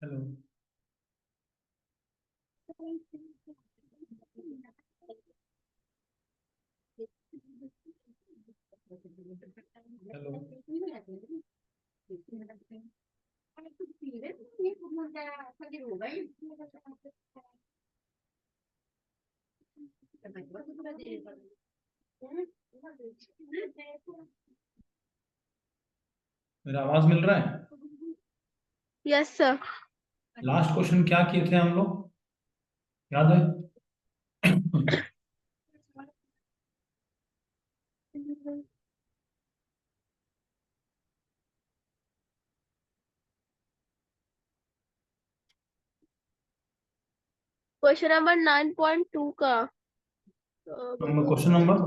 Hello. Hello. मेरा आवाज मिल रहा है? Yes sir. लास्ट क्वेश्चन क्या किए थे हम लोग, याद है? क्वेश्चन नंबर 9.2 का क्वेश्चन नंबर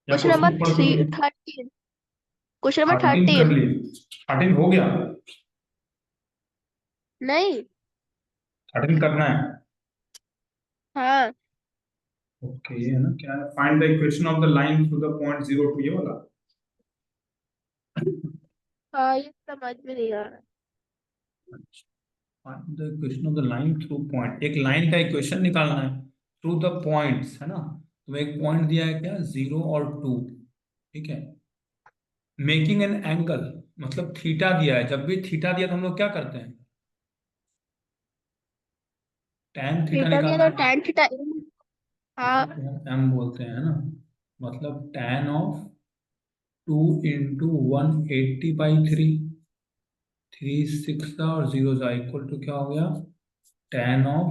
क्वेश्चन या नंबर क्वेश्चन पढ़ के 13। क्वेश्चन नंबर 13 कर 13। लिए? 13 हो गया? नहीं। 13 करना है? हाँ ओके, ये है ना, क्या है? Find the equation of the line through the point 0 2, ये वाला। हाँ, ये समझ में नहीं आ रहा। Find the equation of the line through point, एक लाइन का इक्वेशन निकालना है थ्रू द पॉइंट्स, है ना। तो एक पॉइंट दिया है, क्या, 0 और 2। ठीक है। मेकिंग एन एंगल, मतलब थीटा दिया है। जब भी थीटा दिया तो हम लोग क्या करते हैं? टैन थीटा थीटा दिया निकालना तो है। tan theta. इसी हाँ। को हम एम बोलते हैं, है ना। मतलब टैन ऑफ 2 इंटू 180/3, 3 6 और 0 इक्वल टू क्या हो गया? Tan of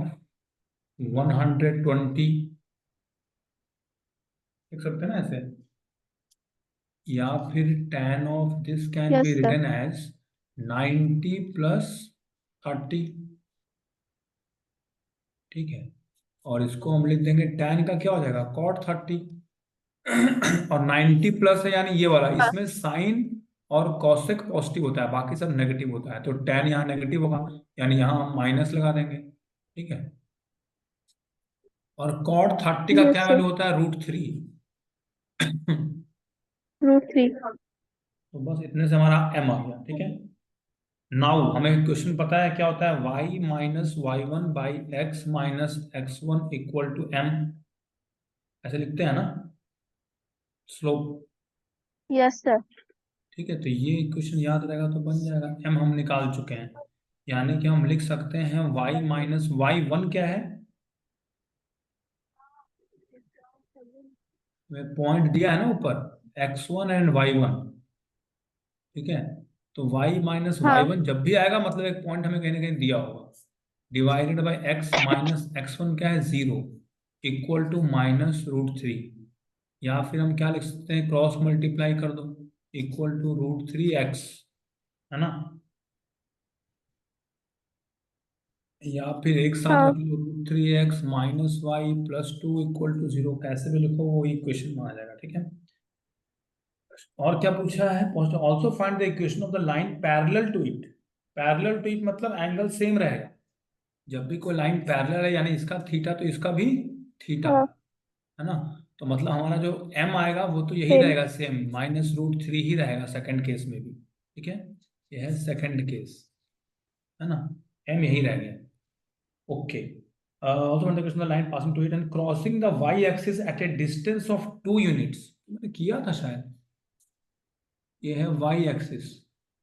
120। लिख सकते हैं ना ऐसे। या फिर tan of this can be yes sir. Written as 90 + 30। ठीक है। और इसको हम लिख देंगे, टैन का क्या हो जाएगा, cot 30। और 90 प्लस है यानी ये वाला, हाँ। इसमें साइन और कॉसेक पॉजिटिव होता है, बाकी सब नेगेटिव होता है, तो टैन यहाँ नेगेटिव होगा, यानी यहाँ हम माइनस लगा देंगे। ठीक है। और cot 30 का यस क्या सर। वैल्यू होता है, √3। तो √3। बस इतने से हमारा m आ गया। ठीक है। नाउ हमें क्वेश्चन पता है क्या होता है, y - y1/x - x1 = m, ऐसे लिखते हैं ना, स्लोप। Yes sir. ठीक है, तो ये इक्वेशन याद रहेगा तो बन जाएगा। m हम निकाल चुके हैं, यानी कि हम लिख सकते हैं y - y1 क्या है, पॉइंट दिया है ना ऊपर, x1 एंड y1। ठीक है। तो y - हाँ। y1 जब भी आएगा मतलब एक पॉइंट हमें कहीं ना कहीं दिया होगा, डिवाइडेड बाय x - x1 क्या है, 0, इक्वल टू -√3। या फिर हम क्या लिख सकते हैं, क्रॉस मल्टीप्लाई कर दो, इक्वल टू √3x, है ना। या फिर एक साथ हाँ। रख लो, √3x - y + 2 = 0, कैसे भी लिखो वो इक्वेशन में आ जाएगा। ठीक है। और क्या पूछा है, also find the equation of the line parallel to it. Parallel to it मतलब एंगल सेम रहेगा। जब भी कोई लाइन पैरेलल है यानी इसका थीटा तो इसका भी थीटा, हाँ। है ना। तो मतलब हमारा जो m आएगा वो तो यही सेम। रहेगा, सेम -√3 ही रहेगा सेकंड केस में भी। ठीक है। ये है सेकंड केस, है ना। m यही रह गया। Okay. also when the question the line passing to it and crossing the y-axis at a distance of 2 units, मैंने किया था शायद। ये है y-axis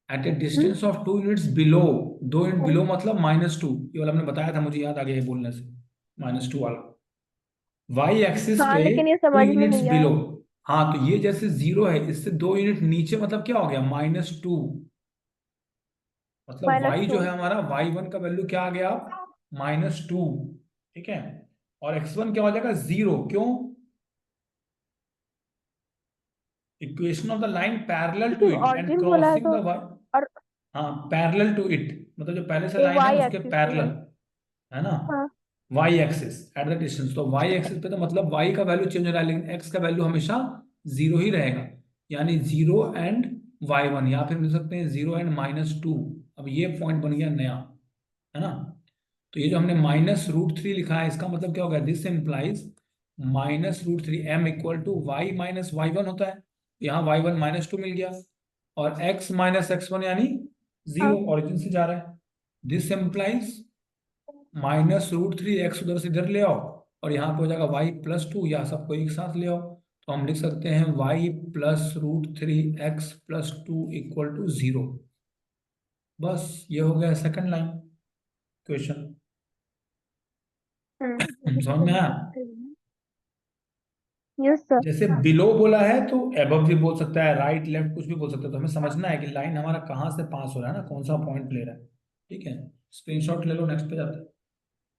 at a distance of 2 units below, 2 unit below मतलब -2, ये वाला आपने बताया था, मुझे याद आ गया ये बोलने से, -2 वाला। y-axis हाँ, पे लेकिन ये टू समझ में यूनिट्स नहीं बिलो। आया। हाँ, तो ये जैसे 0 है, इससे 2 यूनिट नीचे मतलब क्या हो गया, -2। मतलब y -2। जो है हमारा, y1 का वैल्यू क्या आ गया, -2। ठीक है। और x1 क्या हो जाएगा, 0, क्यों, equation of the line parallel to क्योंकि इट एंड ऑरिजिन बोला है क्रॉसिंग तो। The y। और हाँ, पैरेलल टू इट मतलब जो पहले से ये लाइन है वाई उसके एक्सिस पे पैरेलल, है। है ना। हाँ। Y axis at the distance, तो वाई एक्सिस पे तो मतलब वाई का वैल्यू चेंज हो रहा है, लेकिन एक्स का वैल्यू हमेशा 0 ही रहेगा, यानी 0 एंड y1, या फिर मिल सकते हैं 0 एंड -2। अब ये पॉइंट बन गया नया, है ना। तो ये जो हमने -√3 लिखा है, इसका मतलब क्या होगा, this implies -√3 m = y - y1 होता है, यहाँ y1 -2 मिल गया, और x - x1 यानी हाँ। 0, ऑरिजिन से जा रहा है। दिस एम्प्लाइज -√3x उधर से इधर ले आओ, और यहाँ पे हो जाएगा y+2, या सबको एक साथ ले आओ। तो हम लिख सकते हैं y+√3x+2 = 0। बस ये हो गया सेकंड लाइन क्वेश्चन। समझ में आया? Yes sir. जैसे बिलो बोला है तो एबव भी बोल सकता है, राइट लेफ्ट कुछ भी बोल सकता है। तो हमें समझना है कि लाइन हमारा कहाँ से पास हो रहा है ना, कौन सा पॉइंट ले रहा है। ठीक है, स्क्रीनशॉट ले लो, नेक्स्ट पे जाते हैं।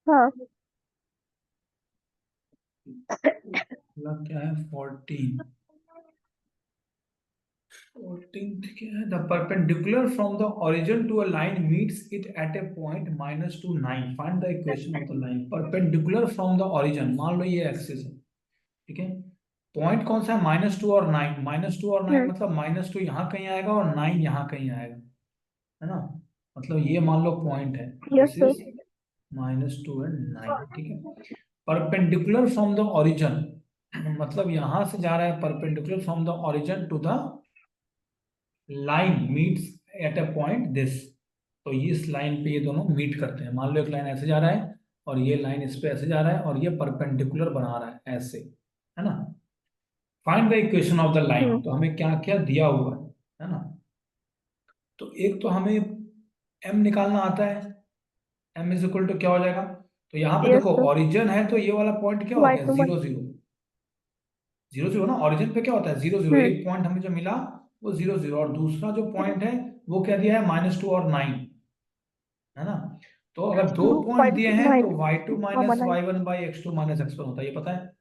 हाँ। अगला क्या है? 14। 14th क्या है? The perpendicular from the origin to a line meets it at a point -2 9, find the equation of the line. Perpendicular from the origin, मान लो ये एक्सिस है, ठीक है। पॉइंट कौन सा है? -2 और 9। -2 और 9 मतलब -2 यहाँ कहीं आएगा और 9 यहाँ कहीं आएगा, है ना। मतलब ये मान लो पॉइंट है, yes this sir. Is -2 and 9, ठीक है। परपेंडिकुलर फ्रॉम द ओरिजिन मतलब यहां से जा रहा है perpendicular from the origin to the line meets at a point this. तो इस लाइन पे ये दोनों मीट करते हैं। मान लो एक लाइन ऐसे जा रहा है और ये लाइन इस पे ऐसे जा रहा है और ये परपेंडिकुलर बना रहा है ऐसे, है ना। Find the equation of the line, तो हमें क्या क्या दिया हुआ है ना। तो एक तो हमें m निकालना आता है, m = क्या हो जाएगा? तो यहाँ पे यस देखो सर। ओरिजिन है तो ये वाला पॉइंट क्या हो वाई गया? To Y. 0 0। 0 0 ना, ओरिजिन पे क्या होता है? 0 0। हम्म। एक पॉइंट हमें जो मिला वो 0 0, और दूसरा जो पॉइंट है वो क्या दिया है? -2 और 9, है ना। तो अगर दो टू पॉइंट पॉइंट दिए हैं तो nine y2 comma minus nine. y1/x2 - x1 होता है, ये पता है।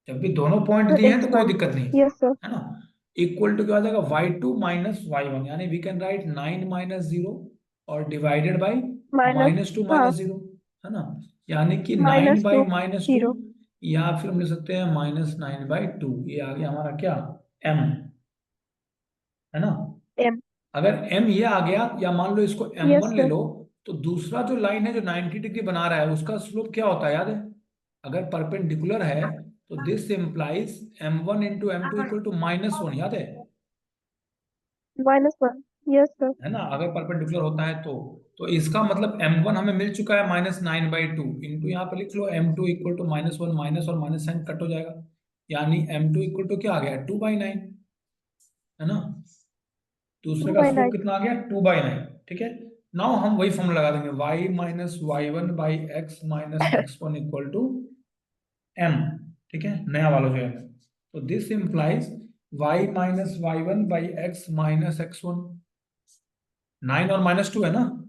जब भी दोनों पॉइंट तो दिए हैं तो कोई x1। दिक्कत नहीं, यस सर। है ना। इक्वल टू क्या हो जाएगा? y2 माइनस y1, यानी वी कैन राइट 9 - 0 और डिवाइडेड बाई माइनस। -2 हाँ। -0, है ना। यानी कि 9 बाई -2 -2, 0। या फिर हम लिख सकते हैं -9/2। ये आ गया हमारा क्या? m, है ना। एम। अगर m ये आ गया, या मान लो इसको यस m1 ले सर। लो, तो दूसरा जो लाइन है जो 90 डिग्री बना रहा है उसका स्लोप क्या होता है याद है? अगर परपेंडिकुलर है तो दिस इंप्लाइज m1 × m2 = -1, याद है? -1। Yes sir. है ना, अगर परपेंडिकुलर होता है तो इसका मतलब m1 हमें मिल चुका है -9/2, इंटू यहाँ पे लिख लो m2 = -1, माइनस और माइनस साइन कट हो जाएगा, यानी m2 क्या आ गया? 2/9, है ना। दूसरे टू का बाई स्लोप नाइन। कितना आ गया? 2/9, ठीक है। नाउ हम वही फॉर्मूला लगा देंगे, y - y1/x - x1 = m, ठीक है, नया वाला जो है। तो this implies y - y1/x - x1, 9 और -2 है ना।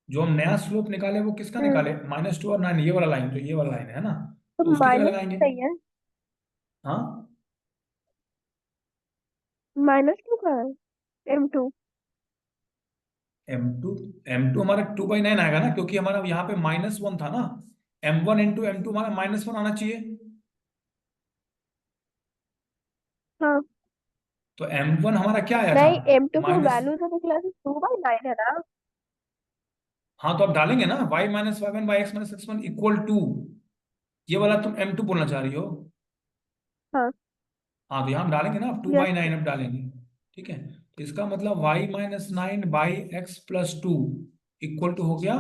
जो हम नया स्लोप निकाले वो किसका निकाले? -2 और 9, ये वाला लाइन, तो ये वाला लाइन है ना, तो तो उसकी जगह माइनस लगाएंगे। सही है। हाँ, -2 का है। m2। m2 हमारा 2/9 आएगा ना, क्योंकि हमारा यहाँ पे -1 था ना। m1 × m2 हमारा -1 आना चाहिए। हाँ। तो m1 हमारा क्या आया था? नहीं, m2 का माइनस। वैल्यू तो निकला था 2/9 है ना। हाँ, तो आप डालेंगे ना y - y1/x - x1 = ये वाला तुम m2 बोलना चाह रही हो। हाँ। हाँ, तो यहाँ हम डालेंगे ना, two yes by sir. Nine अब डालेंगे, ठीक है। तो इसका मतलब y - 9/x+2 = हो गया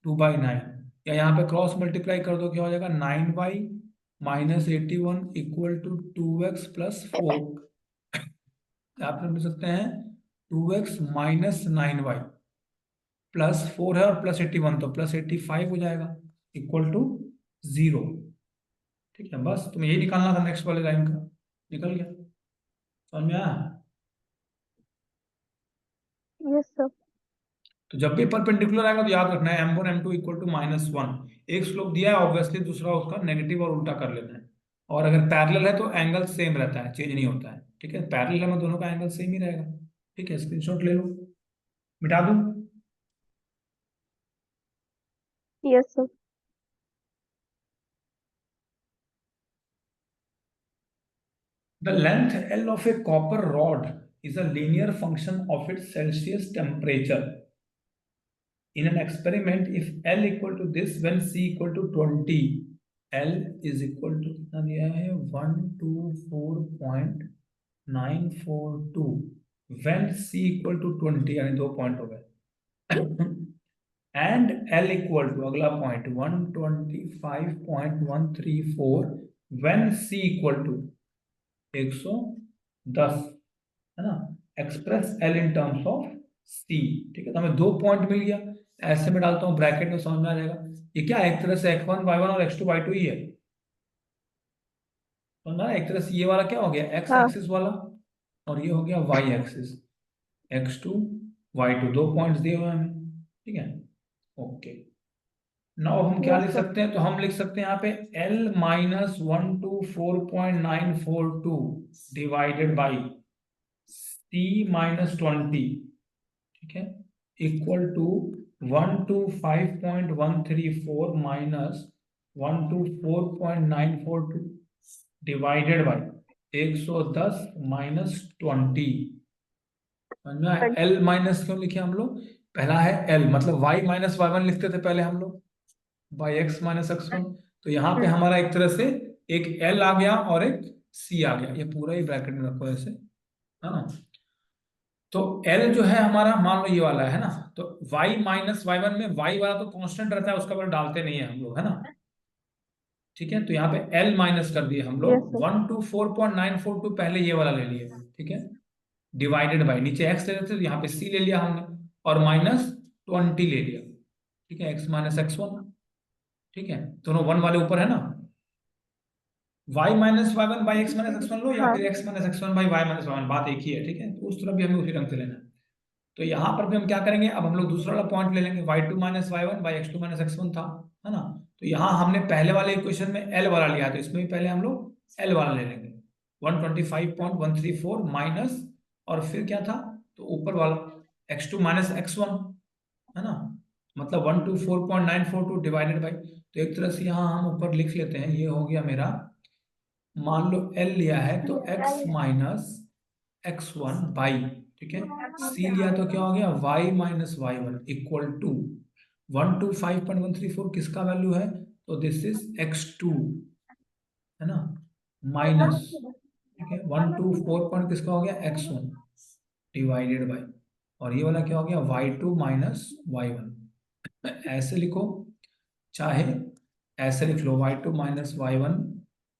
2/9, या यहाँ पे क्रॉस मल्टीप्लाई कर दो, क्या हो जाएगा? 9y - 81 = 2x+4। आप लोग लिख सकते हैं 2x - 9y +4 है और +81, तो +85 हो जाएगा, = 0, ठीक है। बस तुम्हें यही निकालना था नेक्स्ट वाले लाइन का, निकल गया। समझ में आया? Yes sir. तो जब भी परपेंडिकुलर आएगा तो याद रखना है m1 m2 = -1। एक स्लोप दिया है ऑब्वियसली, दूसरा उसका नेगेटिव और उल्टा कर लेना है। और अगर पैरेलल है तो एंगल सेम रहता है, चेंज नहीं होता है, ठीक है। पैरेलल में दोनों का एंगल सेम ही रहेगा, ठीक है। स्क्रीनशॉट ले लो, मिटा दूं? Yes sir. The length L of a copper rod is a linear function of its Celsius temperature in an experiment if L equal to this when C equal to 20, L is equal to कितना दिया है? 124.942 when C equal to 20, यानी 2 point हो गए। And L equal to अगला point 125.134 when C equal to 110, है ना। Express L in terms of C. ठीक है, तो हमें 2 पॉइंट मिल गया। ऐसे में डालता हूँ ब्रैकेट में, समझ में आ जाएगा। ये क्या है, एक तरह से x1 y1 और x2 y2 ही है। तो ना एक तरह से ये वाला क्या हो गया, x हाँ एक्सिस वाला, और ये हो गया y axis, x2 y2, 2 points दिए हुए हैं हमें। ठीक है, ओके। नाउ हम क्या यस लिख सर। सकते हैं, तो हम लिख सकते हैं यहाँ पे L minus 124.942 divided by C minus 20, ठीक है, equal to 125.134 minus 124.942 divided by 110 minus 20। समझ में आया? एल माइनस क्यों लिखे हम लोग, पहला है एल, मतलब y माइनस वाई वन लिखते थे पहले हम लोग, by x minus x one. तो यहाँ पे हमारा एक तरह से एक एल आ गया और एक सी आ गया, ये पूरा ही ब्रैकेट में रखो ऐसे, है ना। तो एल जो है हमारा, मान लो ये वाला है ना, तो y माइनस वाई वन में y वाला तो कांस्टेंट रहता है, उसका वैल्यू डालते नहीं है हम लोग, है ना। ठीक है, तो यहाँ पे एल माइनस कर दिए हम यस लोग, सर। 124.942 पहले ये वाला ले लिए, ठीक है, डिवाइडेड बाई नीचे एक्स ले लेते तो यहाँ पे सी ले लिया हमने, और माइनस 20 ले लिया। ठीक है, एक्स माइनस एक्स वन। ठीक है, दोनों वन वाले ऊपर है ना। y minus Y one by x minus x one लो, या हाँ फिर x minus x one by y minus Y one, बात एक ही है। ठीक है, तो उस तरफ भी हमें उसी रंग से लेना है। तो यहाँ पर भी हम क्या करेंगे, अब हम लोग दूसरा वाला पॉइंट ले लेंगे, y2 minus Y one by x two minus x one था, है ना। तो यहाँ हमने पहले वाले इक्वेशन में l वाला लिया, तो इसमें भी पहले हम लोग l वाला ले लेंगे, 125.134 माइनस, और फिर क्या था, तो ऊपर वाला x2 माइनस एक्स वन, है ना, मतलब 124.942 डिवाइडेड बाई, तो एक तरह से यहाँ हम ऊपर लिख लेते हैं, ये हो गया मेरा, मान लो L लिया है तो x minus x one by, ठीक है, C लिया तो क्या हो गया y minus Y one equal to 125.134 किसका वैल्यू है, तो दिस इज x2, है ना, माइनस, ठीक है, 124 पॉइंट किसका हो गया x1 डिवाइडेड बाई, और ये वाला क्या हो गया y2 माइनस वाई वन। ऐसे लिखो, चाहे ऐसे लिख लो, y2 minus Y one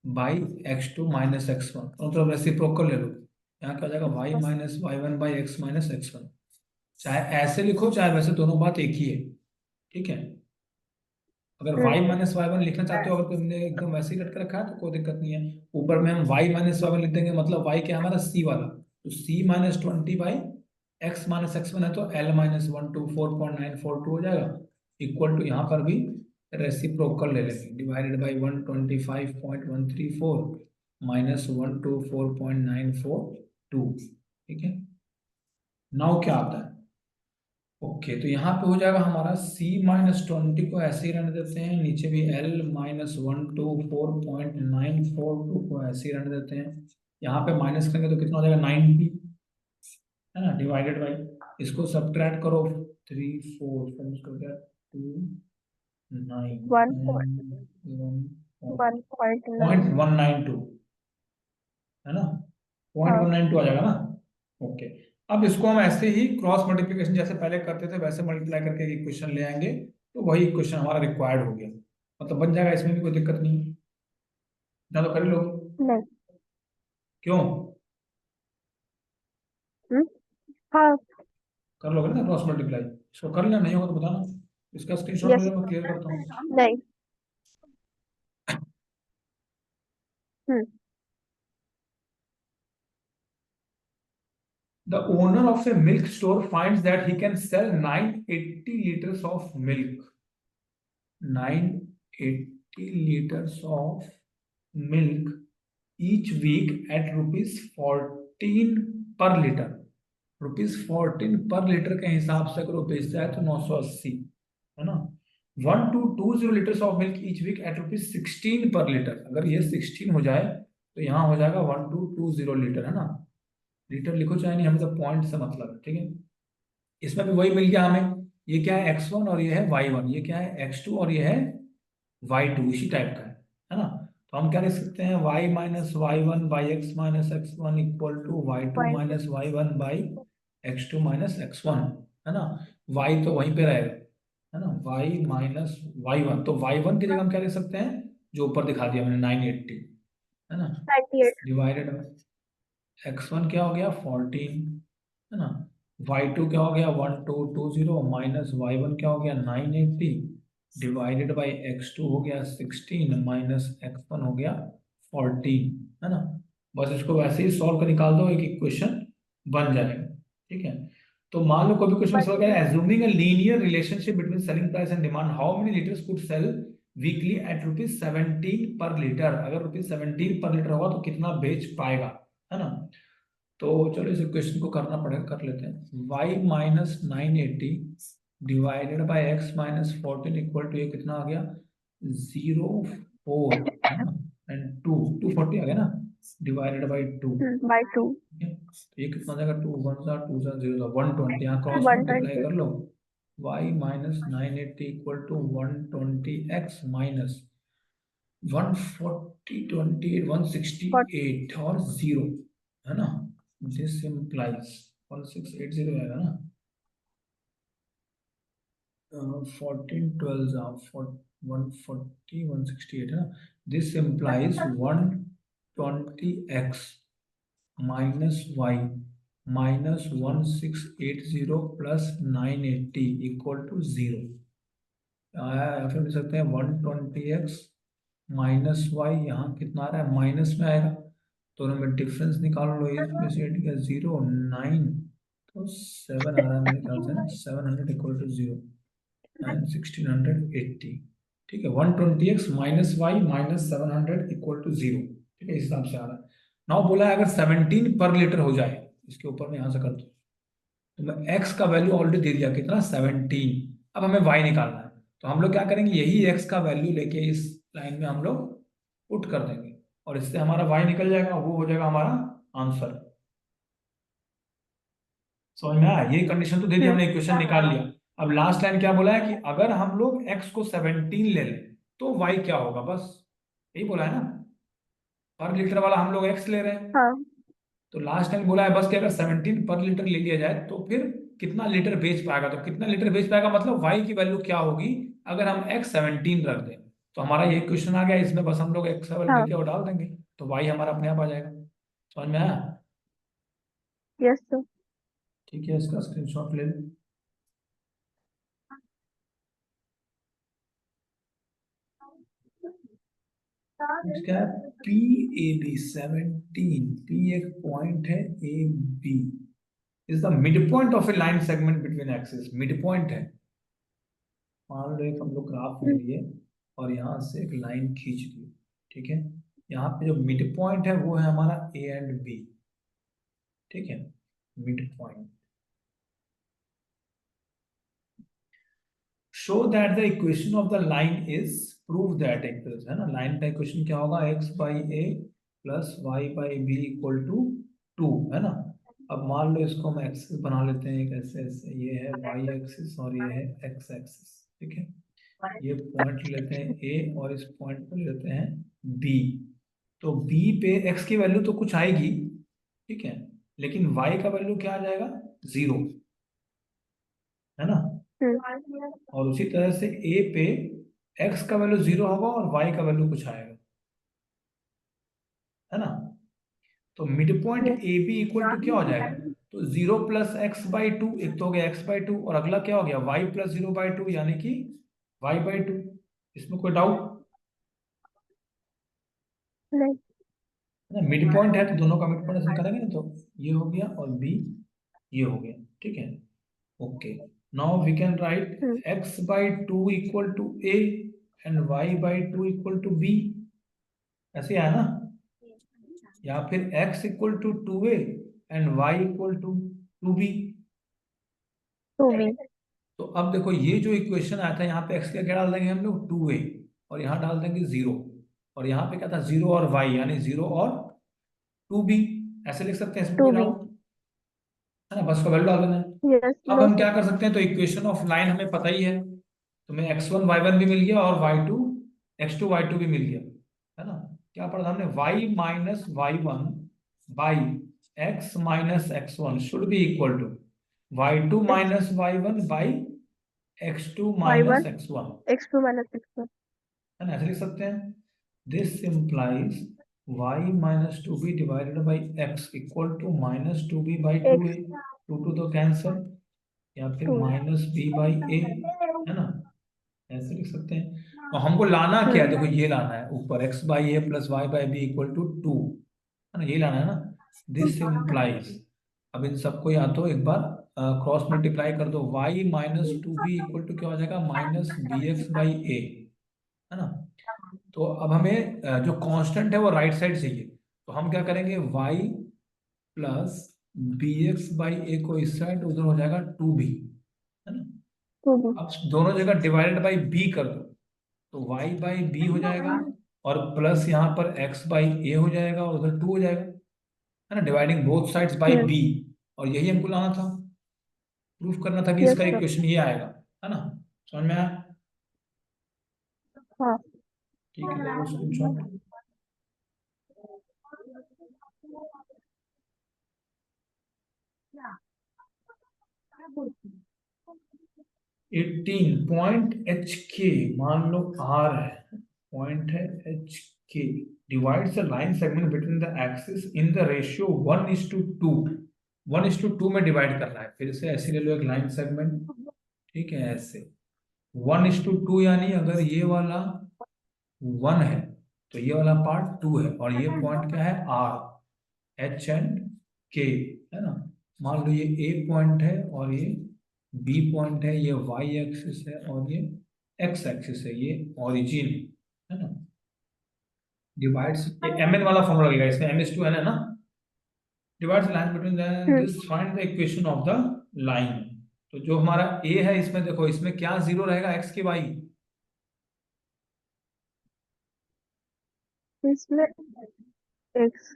by x2 minus x one, मतलब रेसिप्रोकल ले लो, यहाँ क्या हो जाएगा y minus Y one by x minus x one. चाहे ऐसे लिखो चाहे वैसे, दोनों बात एक ही है। ठीक है, अगर y माइनस वाई वन लिखना चाहते हो, अगर तुमने एकदम वैसे ही रट के रखा है तो कोई दिक्कत नहीं है, ऊपर में हम y माइनस वाई वन लिख देंगे, मतलब y क्या है हमारा c वाला, तो c minus 20 by x minus x one है, तो l माइनस 124.942 हो जाएगा, इक्वल टू यहाँ पर भी रेसिप्रोकल ले लेंगे, डिवाइडेड बाई 125.134 माइनस 124.942। ठीक है, नाउ क्या आता है, ओके, तो यहाँ पे हो जाएगा हमारा c माइनस 20 को ऐसे ही रहने देते हैं, नीचे भी l माइनस 124.942 को ऐसे ही रहने देते हैं, यहाँ पे माइनस करेंगे तो कितना हो जाएगा 90, है ना, डिवाइडेड बाई, इसको सब्ट्रैक्ट करो, 3 4 हो गया 2 9 one point one point nine. 192, है ना, पॉइंट हाँ 192 आ जाएगा ना। ओके, अब इसको हम ऐसे ही क्रॉस मल्टीप्लिकेशन जैसे पहले करते थे वैसे मल्टीप्लाई करके इक्वेशन ले आएंगे, तो वही इक्वेशन हमारा रिक्वायर्ड हो गया, मतलब बन जाएगा, इसमें भी कोई दिक्कत नहीं है। चलो कर लो। नहीं। क्यों, हम्म, हाँ। कर लोगे ना क्रॉस मल्टीप्लाई, इसको कर लेना, नहीं होगा तो बताना, इसका स्क्रीनशॉट ले यस। लो, मैं क्लियर करता हूँ। नहीं। हम्म। The owner of a milk store finds that he can sell 980 liters of milk. 980 liters of milk each week at rupees 14 per liter. Rupees 14 पर लीटर के हिसाब से अगर वो बेचता है तो 980, है ना। 1220 litres of milk each week at rupees 16 per litre, अगर ये 16 हो जाए तो यहाँ हो जाएगा 1220 लीटर, है ना। लीटर लिखो चाहे नहीं, हमें तो पॉइंट से मतलब है। ठीक है, इसमें भी वही मिल गया हमें, ये क्या है x1 और ये है y1, ये क्या है x2 और ये है y2, इसी टाइप का है ना। तो हम क्या लिख सकते हैं, y minus Y one by x minus x one equal to Y two point. Minus Y one by x two minus x one. है ना, y तो वहीं पे रहेगा, है ना, y माइनस y1, तो y1 की जगह हम क्या लिख सकते हैं, जो ऊपर दिखा दिया मैंने 980, है ना, 98. डिवाइडेड x1 क्या हो गया 14, है ना, y2 क्या हो गया 1220 माइनस y1 क्या हो गया 980 डिवाइडेड बाई x2 हो गया 16 माइनस x1 हो गया 14, है ना। बस इसको वैसे ही सॉल्व कर निकाल दो, एक इक्वेशन बन जाएगा, ठीक है। तो मान लो कोई भी क्वेश्चन सॉल्व करें, assuming a linear relationship between selling price and demand, how many litres could sell weekly at ₹17 per litre, अगर ₹17 पर लीटर होगा तो कितना बेच पाएगा, है ना। तो चलो इस इक्वेशन को करना पड़ेगा, कर लेते हैं। y minus 980 divided by x minus 14 equal to ये कितना आ गया 0.4, है ना, एंड 240 आ गया ना, डिवाइडेड बाई 2, By 2. ये कितना जाएगा 2 1 सा 2 सा 0 सा 120, यहाँ क्रॉस मल्टीप्लाई 120. कर लो, y minus 980 equal to 120 x minus 140 28 168 और 0, है ना, दिस इम्प्लाइज 1680 आएगा ना, 14 12 140 168 है ना, this implies 120 x minus y minus 1680 plus 980 equal to 0 आया, या फिर लिख सकते हैं 120 x माइनस वाई, यहाँ कितना आ रहा है माइनस में आएगा, दोनों में डिफरेंस निकाल लो, इसमें से 8 का 0 9, तो 7 आ रहा है मेरे ख्याल से ना, 700 इक्वल टू 0 एंड 1680, ठीक है, 120 x minus y minus 700 equal to 0, ठीक है, इस हिसाब से आ रहा है। नाउ बोला है अगर 17 पर लीटर हो जाए, इसके ऊपर में यहाँ से कर दो, तो मैं x का वैल्यू ऑलरेडी दे दिया कितना 17, अब हमें y निकालना है, तो हम लोग क्या करेंगे, यही x का वैल्यू लेके इस लाइन में हम लोग पुट कर देंगे, और इससे हमारा y निकल जाएगा, वो हो जाएगा हमारा आंसर। समझ में आया, ये कंडीशन तो दे दी हमने, इक्वेशन निकाल लिया। अब लास्ट लाइन क्या बोला है कि अगर हम लोग x को 17 ले लें तो y क्या होगा, बस यही बोला है ना, पर लीटर वाला हम लोग x ले रहे हैं, हाँ. तो लास्ट टाइम बोला है बस कि अगर 17 पर लीटर ले लिया जाए तो फिर कितना लीटर बेच पाएगा, तो कितना लीटर बेच पाएगा मतलब y की वैल्यू क्या होगी अगर हम x 17 रख दें, तो हमारा ये क्वेश्चन आ गया, इसमें बस हम लोग x का वैल्यू हाँ. लेके और डाल देंगे, तो y हमारा अपने आप आ जाएगा। समझ में आया, Yes, sir. ठीक है, इसका स्क्रीनशॉट ले लो। इसका है पी ए बी 17, पी एक पॉइंट है, A B is the mid point of a line segment between axis, mid point है, मान लो एक हम लोग ग्राफ ले लिए और यहाँ से एक लाइन खींच ली, ठीक है, यहाँ पे जो मिड पॉइंट है वो है हमारा ए एंड बी, ठीक है, mid point, show that the equation of the line is, prove that x, है ना, लाइन का इक्वेशन क्या होगा x by a plus y by b equal to 2, है ना। अब मान लो इसको हम एक्सिस बना लेते हैं, एक ऐसे ऐसे, ये है वाई एक्सिस और ये है एक्स एक्सिस, ठीक है, ये पॉइंट लेते हैं ए और इस पॉइंट को लेते हैं बी, तो बी पे एक्स की वैल्यू तो कुछ आएगी, ठीक है, लेकिन वाई का वैल्यू क्या आ जाएगा 0, है ना, और उसी तरह से ए पे एक्स का वैल्यू 0 होगा और वाई का वैल्यू कुछ आएगा, है ना, तो mid point Yes. A B equal to क्या हो जाएगा, तो 0 प्लस एक्स बाई टू, एक तो हो गया एक्स बाई टू और अगला क्या हो गया वाई प्लस 0 बाई टू, यानी कि वाई बाई टू, इसमें कोई डाउट, नहीं. है ना, मिड पॉइंट है तो दोनों का मिड पॉइंट निकालेंगे ना, तो ये हो गया और बी ये हो गया, ठीक है, okay, now we can write x by two equal to a and y by two equal to b, ऐसे आया ना, या फिर x equal to 2a and y equal to 2b, 2B. तो अब देखो ये जो इक्वेशन आया था यहाँ पे x का क्या डाल देंगे हम लोग 2a, और यहाँ डाल देंगे 0, और यहाँ पे क्या था 0 और y, यानी 0 और 2b, ऐसे लिख सकते हैं, इसमें कोई 2B. डाउट, है ना, बस का वैल्यू डाल देना है। Yes. अब No, हम sir. क्या कर सकते हैं, तो इक्वेशन ऑफ लाइन हमें पता ही है, तो हमें x1 y1 भी मिल गया और y2 x2 y2 भी मिल गया, है ना, क्या पढ़ा था हमने, y minus y1 by x minus x1 should be equal to, y2 X minus y1 by x2 minus Y1 x1, X2 minus X1. है ना, ऐसे लिख सकते हैं। This implies y minus two b divided by x equal to minus two b by two X a, two two तो cancel, या फिर 2. Minus B by a, है ना, ऐसे लिख सकते हैं। तो हमको लाना क्या है, देखो ये लाना है ऊपर x by a plus y by b equal to two, है ना, ये लाना है ना। दिस इम्प्लाइज, अब इन सबको या तो एक बार क्रॉस मल्टीप्लाई कर दो, y minus two b equal to क्या हो जाएगा, minus b x by a, है ना। तो अब हमें जो कांस्टेंट है वो राइट साइड चाहिए, तो हम क्या करेंगे, y plus b x by a को इस साइड, उधर हो जाएगा टू बी, है ना। 2B. अब दोनों जगह डिवाइडेड बाई बी कर दो, तो y बाई बी हो जाएगा, और प्लस यहाँ पर x बाई ए हो जाएगा, और उधर टू हो जाएगा, है ना, dividing both sides by Yes. B. और यही हमको लाना था, प्रूफ करना था कि Yes इसका sir. इक्वेशन ये आएगा, है ना। समझ में आया? हाँ. ठीक है, ले लो स्क्रीनशॉट। 18 पॉइंट एच के, मान लो आर है, पॉइंट है एच के, divides the line segment between the axis in the ratio 1:2, 1:2 में डिवाइड करना है। फिर से ऐसे ले लो एक लाइन सेगमेंट, ठीक है, ऐसे 1:2, यानी अगर ये वाला 1 है तो ये वाला पार्ट 2 है, और ये पॉइंट क्या है, आर, एच एंड के, है ना। मान लो ये ए पॉइंट है और ये बी पॉइंट है, ये वाई एक्सिस है और ये एक्स एक्सिस है, ये ओरिजिन है ना। डिवाइड्स, ये एम एन वाला फॉर्मूला लगेगा इसमें, एम एस टू एन है ना। Divides line between this, find the equation of the line. तो जो हमारा ए है इसमें देखो, इसमें क्या जीरो रहेगा, एक्स की वाई, इसमें X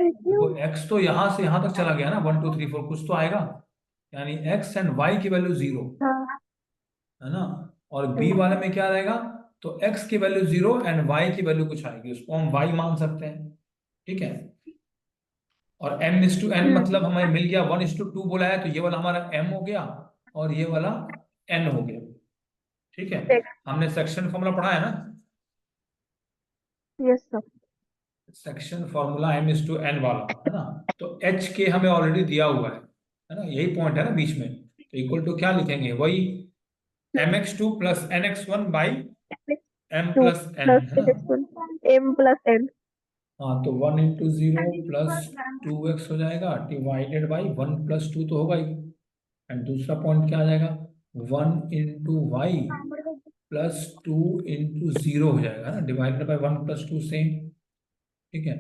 देखो एक्स तो यहां से यहां तक चला गया ना, 1 2 3 4, कुछ तो आएगा, यानी एक्स एंड वाई की वैल्यू जीरो, हाँ. है ना। और बी वाले में क्या रहेगा, तो एक्स की वैल्यू जीरो एंड वाई की वैल्यू कुछ आएगी, उसको हम वाई मान सकते हैं, ठीक है। और एम इज टू एन मतलब हमें मिल गया, 1:2 बोला है, तो ये वाला हमारा एम हो गया और ये वाला एन हो गया, ठीक है। X. हमने सेक्शन फॉर्मूला पढ़ा है ना, Yes sir. Section formula m is two n वाला, है ना। तो एच के हमें ऑलरेडी दिया हुआ है ना, यही पॉइंट है ना बीच में, तो इक्वल टू क्या लिखेंगे, वही m x two plus n x one by m 2 plus n, plus है ना। X1 M plus N. हाँ, तो 1:0 प्लस 2x हो जाएगा, डिवाइडेड बाई 1 + 2 तो होगा ही, एंड दूसरा पॉइंट क्या आ जाएगा, 1 × y प्लस 2 × 0 हो जाएगा ना, डिवाइडेड बाई 1 + 2 सेम, ठीक है।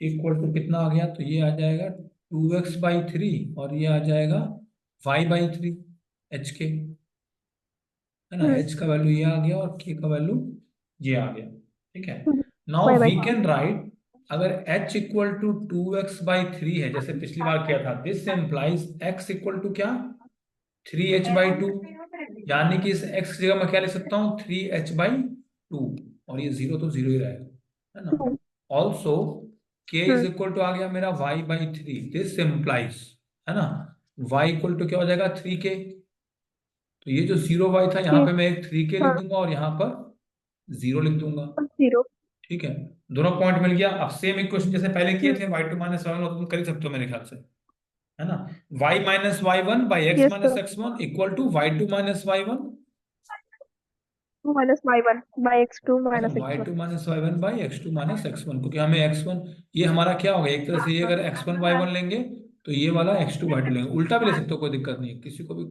इक्वल टू कितना आ गया, तो ये आ जाएगा 2x/3, और ये आ जाएगा y/3, एच के, है ना। एच का वैल्यू ये आ गया और के का वैल्यू ये आ गया, ठीक है। Now Bye we bye. Can write, अगर h इक्वल टू 2x/3 है, जैसे पिछली बार किया था, this implies x equal to क्या, 3h/2, यानी कि इस x की जगह मैं क्या लिख सकता हूँ, 3h/2, और ये जीरो तो जीरो ही रहेगा, है ना। 2. Also k is equal to आ गया मेरा y/3, दिस इम्प्लाइज, है ना, y इक्वल टू क्या हो जाएगा, 3k। तो ये जो जीरो वाई था, यहाँ पे मैं एक 3k लिख हाँ. दूंगा और यहाँ पर जीरो लिख दूंगा, 0. ठीक है। दोनों पॉइंट मिल गया। अब सेम इक्वेशन जैसे पहले किए थे, y2 माइनस वाई वन, तुम कर ही सकते हो मेरे ख्याल से, है ना। y minus Y one by x Yes minus sir. X one equal to y2 minus Y one, 2 minus Y1 by X2 है ना, minus X1. y2 minus Y one by x two minus x one, क्योंकि हमें x1, ये हमारा क्या होगा, एक तरह से ये अगर x1 y1 लेंगे तो ये वाला x2 y2 लेंगे, उल्टा भी ले सकते हो, कोई दिक्कत नहीं है, किसी को भी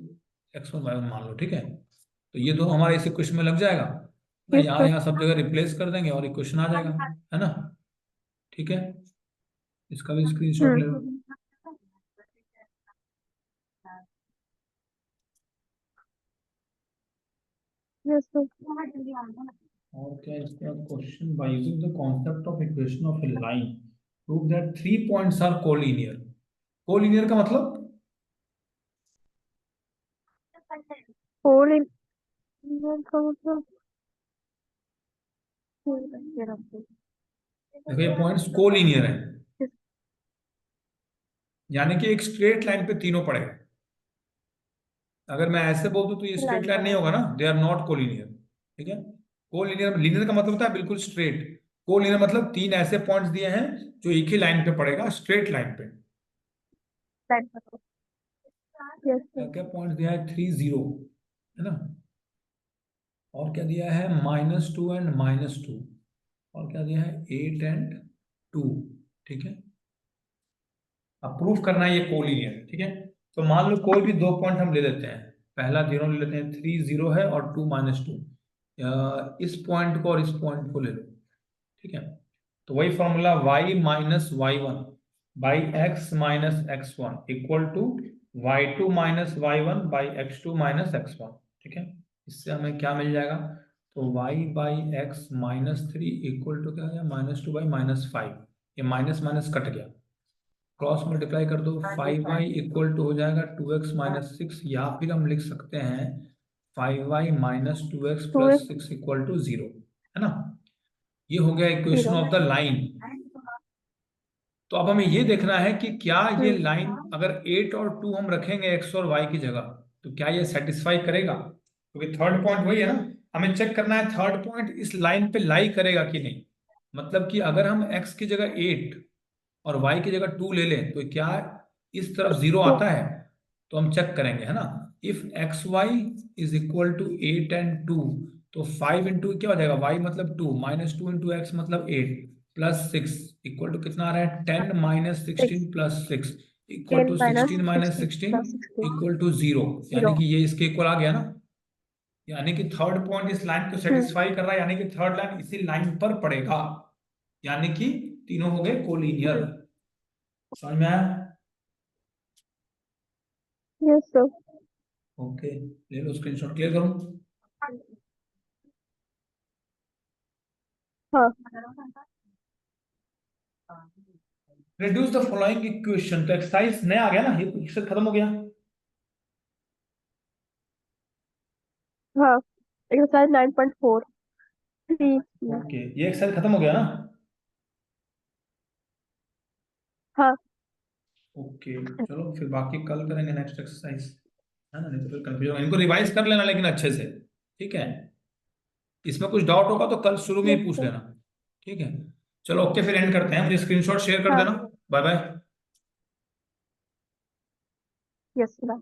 x1 y1 मान लो, ठीक है। तो ये दोनों हमारे इस इक्वेशन में लग जाएगा ना, Yes यहाँ sir. यहाँ सब जगह रिप्लेस कर देंगे और इक्वेशन आ जाएगा, है ना, ठीक है। इसका भी स्क्रीनशॉट ले लो। Yes sir. और क्या इसका question, by using the concept of equation of a line prove that 3 points are collinear. Collinear का मतलब, Whole in का मतलब देखो ये पॉइंट्स कोलिनियर है, यानी कि एक स्ट्रेट लाइन पे तीनों पड़ेगा। अगर मैं ऐसे बोल दूं तो ये स्ट्रेट लाइन लाइन पर नहीं होगा ना, दे आर नॉट कोलिनियर। ठीक है, कोलिनियर, लीनियर का मतलब होता है बिल्कुल स्ट्रेट। कोलिनियर मतलब तीन ऐसे पॉइंट्स दिए हैं जो एक ही लाइन पे पड़ेगा, स्ट्रेट लाइन पे। लाइन पर यस क्या सर क्या पॉइंट दिया है, 3 0, है ना। और क्या दिया है, -2 एंड -2। और क्या दिया है, 8 एंड 2। ठीक है, अब प्रूफ करना है ये कोलिनियर। ठीक है, तो मान लो कोई भी दो पॉइंट हम ले लेते हैं। पहला जीरो ले लेते हैं, 3 0 है और 2 -2। इस पॉइंट को और इस पॉइंट को ले लो। ठीक है, तो वही formula y minus Y one by x minus x one equal to y2 minus Y one by x2 minus x one. ठीक है, इससे हमें क्या मिल जाएगा, तो y by x -3 equal to क्या है, -2 बाई -5। ये माइनस माइनस कट गया, क्रॉस मल्टीप्लाई कर दो, 5y इक्वल टू हो जाएगा 2x माइनस सिक्स, या फिर हम लिख सकते हैं 5y minus 2x two plus is 6 equal to 0, है ना। ये हो गया equation zero of the line. तो अब हमें ये देखना है कि क्या ये लाइन, अगर 8 और 2 हम रखेंगे x और y की जगह, तो क्या ये सेटिस्फाई करेगा, क्योंकि थर्ड पॉइंट वही है ना। हमें चेक करना है थर्ड पॉइंट इस लाइन पे लाई करेगा कि नहीं। मतलब कि अगर हम x की जगह 8 और y की जगह 2 ले लें तो क्या इस तरफ 0 टू आता है, तो हम चेक करेंगे, है ना। If x y is equal to 8 and 2, तो 5 इंटू क्या हो जाएगा, y मतलब 2 -2 इंटू एक्स मतलब 8 प्लस 6 इक्वल टू कितना आ रहा है, 10 minus six 16 plus 6 equal 10 to minus 16 minus 16 16 plus 16 equal to 0। यानी जीरो कि ये इसके इक्वल आ गया ना। यानी कि थर्ड पॉइंट इस लाइन को सेटिस्फाई कर रहा है, यानी कि थर्ड लाइन इसी लाइन पर पड़ेगा। यानी कि तीनों हो गए कोलिनियर। समझ में आया। यस सर ओके, ले लो स्क्रीनशॉट, क्लियर करूं। हाँ रिड्यूस द फॉलोइंग इक्वेशन, तो एक्सरसाइज नया आ गया ना, ये क्वेश्चन खत्म हो गया। हाँ एक्सरसाइज 9.4 3 ओके, ये एक्सरसाइज खत्म हो गया ना। हाँ ओके, चलो फिर बाकी कल करेंगे नेक्स्ट एक्सरसाइज, है ना, नहीं तो फिर कंफ्यूजन, इनको रिवाइज कर लेना लेकिन अच्छे से। ठीक है, इसमें कुछ डाउट होगा तो कल शुरू में यस ही पूछ सर लेना। ठीक है, चलो ओके, फिर एंड करते हैं, मुझे स्क्रीनशॉट शेयर कर हाँ देना। Bye bye. Yes sir